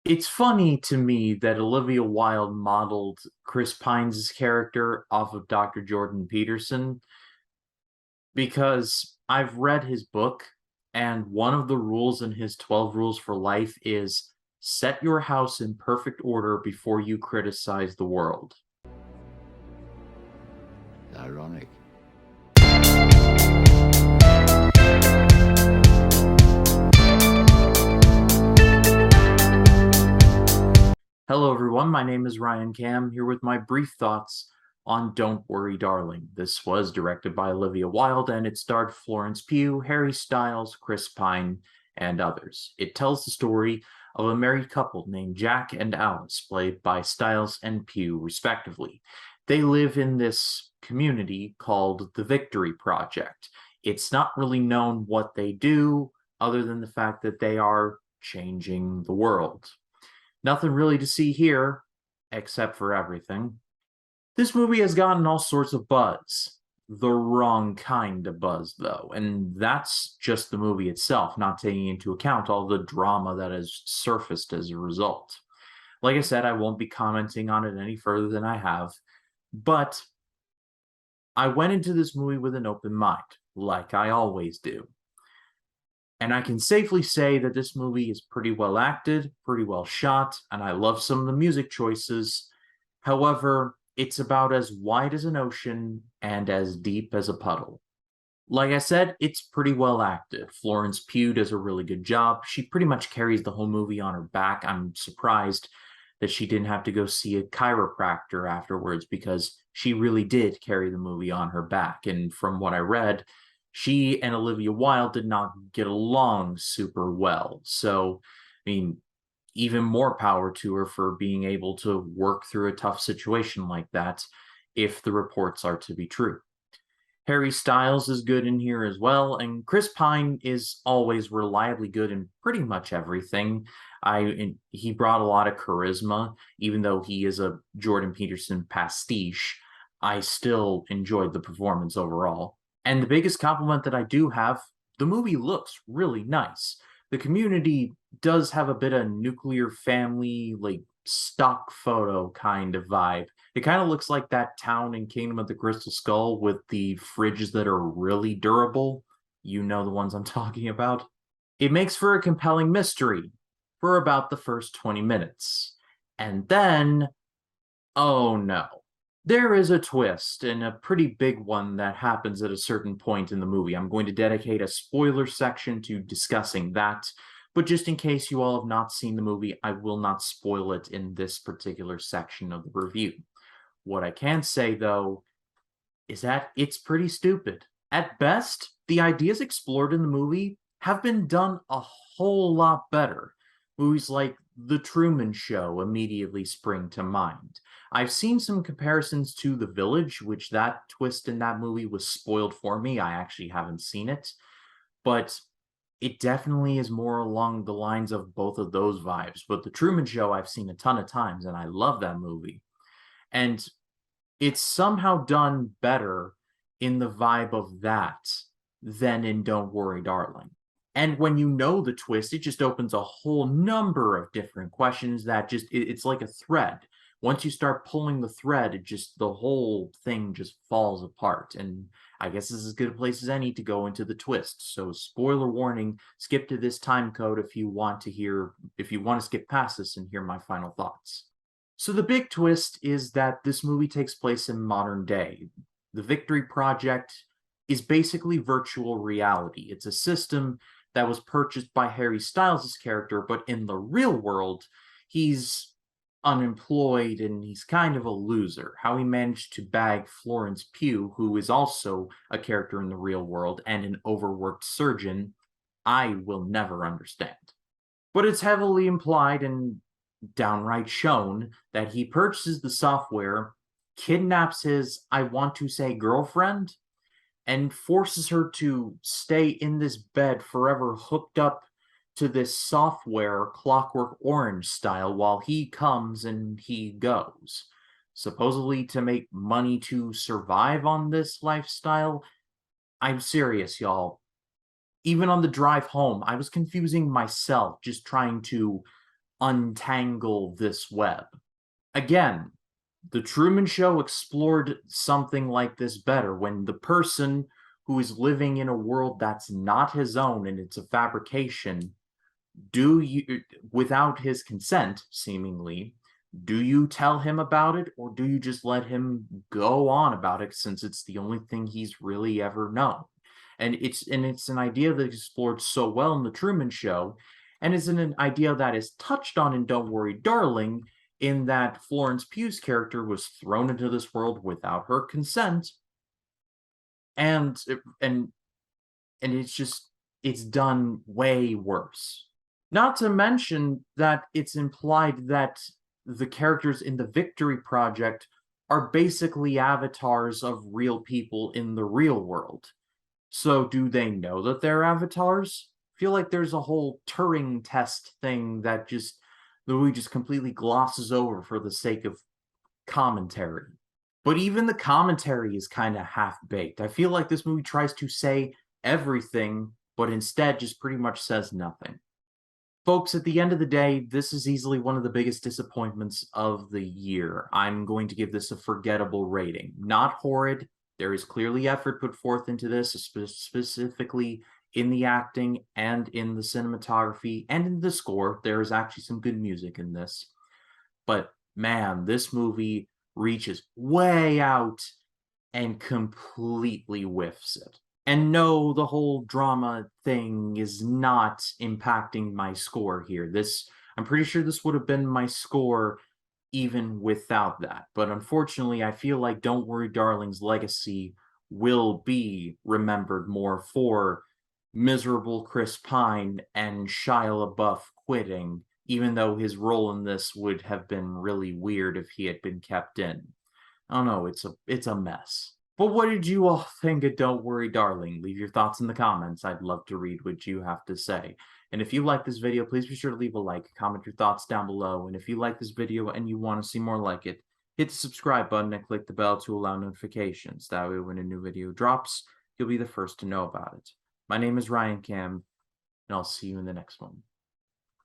It's funny to me that Olivia Wilde modeled Chris Pine's character off of Dr. Jordan Peterson because I've read his book, and one of the rules in his 12 Rules for Life is set your house in perfect order before you criticize the world. Ironic. Hello, everyone. My name is Ryan Cam, here with my brief thoughts on Don't Worry, Darling. This was directed by Olivia Wilde, and it starred Florence Pugh, Harry Styles, Chris Pine, and others. It tells the story of a married couple named Jack and Alice, played by Styles and Pugh, respectively. They live in this community called the Victory Project. It's not really known what they do, other than the fact that they are changing the world. Nothing really to see here, except for everything. This movie has gotten all sorts of buzz. The wrong kind of buzz, though, and that's just the movie itself, not taking into account all the drama that has surfaced as a result. Like I said, I won't be commenting on it any further than I have, but I went into this movie with an open mind, like I always do. And I can safely say that this movie is pretty well acted, pretty well shot, and I love some of the music choices. However, it's about as wide as an ocean and as deep as a puddle. Like I said, it's pretty well acted. Florence Pugh does a really good job. She pretty much carries the whole movie on her back. I'm surprised that she didn't have to go see a chiropractor afterwards because she really did carry the movie on her back. And from what I read, she and Olivia Wilde did not get along super well. So, I mean, even more power to her for being able to work through a tough situation like that, if the reports are to be true. Harry Styles is good in here as well, and Chris Pine is always reliably good in pretty much everything. He brought a lot of charisma, even though he is a Jordan Peterson pastiche. I still enjoyed the performance overall. And the biggest compliment that I do have, the movie looks really nice. The community does have a bit of nuclear family, like stock photo kind of vibe. It kind of looks like that town in Kingdom of the Crystal Skull with the fridges that are really durable. You know the ones I'm talking about. It makes for a compelling mystery for about the first 20 minutes. And then, oh no. There is a twist, and a pretty big one that happens at a certain point in the movie. I'm going to dedicate a spoiler section to discussing that, but just in case you all have not seen the movie, I will not spoil it in this particular section of the review. What I can say, though, is that it's pretty stupid. At best, the ideas explored in the movie have been done a whole lot better. Movies like The Truman Show immediately spring to mind. I've seen some comparisons to The Village, which that twist in that movie was spoiled for me. I actually haven't seen it, but it definitely is more along the lines of both of those vibes. But The Truman Show I've seen a ton of times, and I love that movie. And it's somehow done better in the vibe of that than in Don't Worry, Darling. And when you know the twist, it just opens a whole number of different questions that it's like a thread. Once you start pulling the thread, the whole thing just falls apart. And I guess this is as good a place as any to go into the twist. So spoiler warning, skip to this time code if you want to skip past this and hear my final thoughts. So the big twist is that this movie takes place in modern day. The Victory Project is basically virtual reality. It's a system that was purchased by Harry Styles' character, but in the real world, he's unemployed and he's kind of a loser. How he managed to bag Florence Pugh, who is also a character in the real world and an overworked surgeon, I will never understand. But it's heavily implied and downright shown that he purchases the software, kidnaps his, I want to say, girlfriend, and forces her to stay in this bed forever hooked up to this software, Clockwork Orange style, while he comes and he goes. Supposedly to make money to survive on this lifestyle. I'm serious, y'all. Even on the drive home, I was confusing myself, just trying to untangle this web. Again, the Truman Show explored something like this better when the person who is living in a world that's not his own and it's a fabrication, without his consent, seemingly, do you tell him about it or do you just let him go on about it since it's the only thing he's really ever known? And it's an idea that is explored so well in the Truman Show, and is an idea that is touched on in Don't Worry, Darling, in that Florence Pugh's character was thrown into this world without her consent, and it's done way worse. Not to mention that it's implied that the characters in the Victory Project are basically avatars of real people in the real world. So do they know that they're avatars? I feel like there's a whole Turing test thing that we just completely glosses over for the sake of commentary. But even the commentary is kind of half-baked. I feel like this movie tries to say everything, but instead just pretty much says nothing. Folks, at the end of the day, this is easily one of the biggest disappointments of the year. I'm going to give this a forgettable rating. Not horrid. There is clearly effort put forth into this, specifically in the acting and in the cinematography and in the score. There is actually some good music in this. But man, this movie reaches way out and completely whiffs it. And no, the whole drama thing is not impacting my score here. I'm pretty sure this would have been my score even without that. But unfortunately, I feel like Don't Worry Darling's legacy will be remembered more for miserable Chris Pine and Shia LaBeouf quitting, even though his role in this would have been really weird if he had been kept in. I don't know, it's a mess. But what did you all think of Don't Worry Darling? Leave your thoughts in the comments. I'd love to read what you have to say. And if you like this video, please be sure to leave a like, comment your thoughts down below. And if you like this video and you want to see more like it, hit the subscribe button and click the bell to allow notifications. That way when a new video drops, you'll be the first to know about it. My name is Ryan Cam, and I'll see you in the next one.